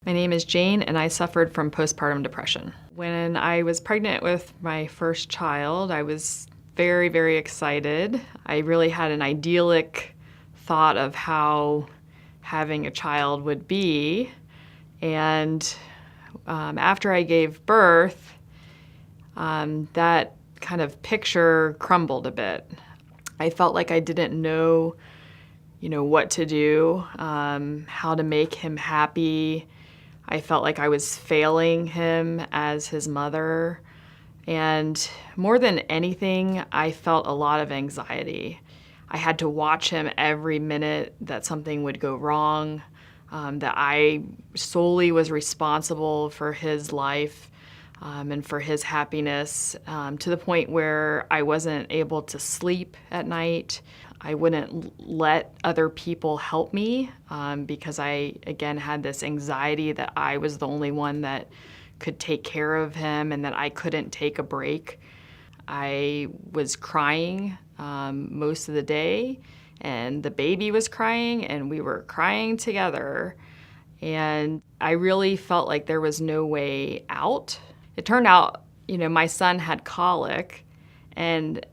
My name is Jane, and I suffered from postpartum depression. When I was pregnant with my first child, I was very, very excited. I really had an idyllic thought of how having a child would be. And after I gave birth, that kind of picture crumbled a bit. I felt like I didn't know, what to do, how to make him happy. I felt like I was failing him as his mother. And more than anything, I felt a lot of anxiety. I had to watch him every minute that something would go wrong, that I solely was responsible for his life and for his happiness, to the point where I wasn't able to sleep at night. I wouldn't let other people help me because I, again, had this anxiety that I was the only one that could take care of him and that I couldn't take a break. I was crying most of the day, and the baby was crying, and we were crying together. And I really felt like there was no way out. It turned out, my son had colic, and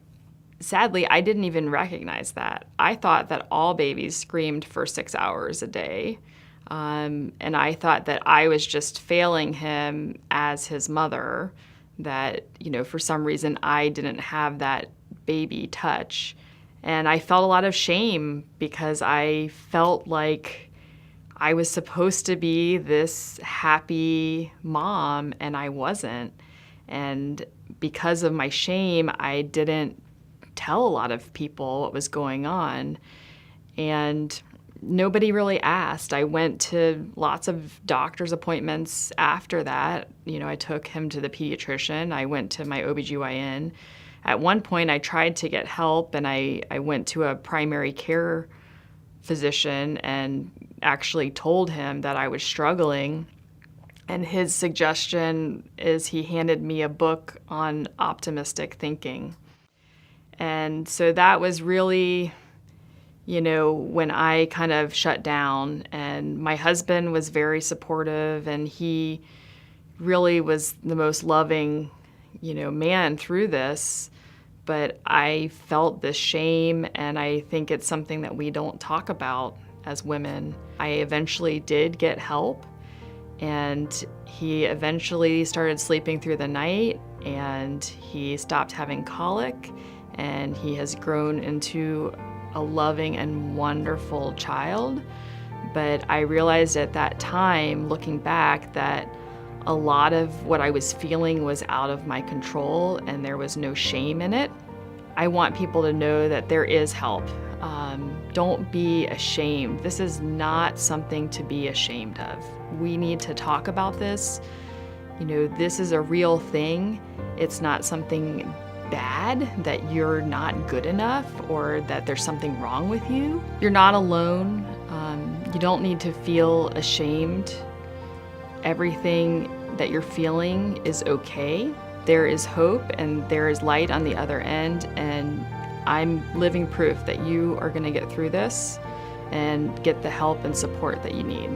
sadly, I didn't even recognize that. I thought that all babies screamed for 6 hours a day. And I thought that I was just failing him as his mother, that, for some reason I didn't have that baby touch. And I felt a lot of shame because I felt like I was supposed to be this happy mom, and I wasn't. And because of my shame, I didn't tell a lot of people what was going on. And nobody really asked. I went to lots of doctor's appointments after that. I took him to the pediatrician. I went to my OBGYN. At one point, I tried to get help, and I went to a primary care physician and actually told him that I was struggling. And his suggestion is he handed me a book on optimistic thinking. And so that was really, when I kind of shut down. And my husband was very supportive, and he really was the most loving, man through this. But I felt this shame, and I think it's something that we don't talk about as women. I eventually did get help, and he eventually started sleeping through the night, and he stopped having colic, and he has grown into a loving and wonderful child. But I realized at that time, looking back, that a lot of what I was feeling was out of my control, and there was no shame in it. I want people to know that there is help. Don't be ashamed. This is not something to be ashamed of. We need to talk about this. This is a real thing. It's not something bad that you're not good enough or that there's something wrong with you. You're not alone. You don't need to feel ashamed. Everything that you're feeling is okay. There is hope, and there is light on the other end, and I'm living proof that you are going to get through this and get the help and support that you need.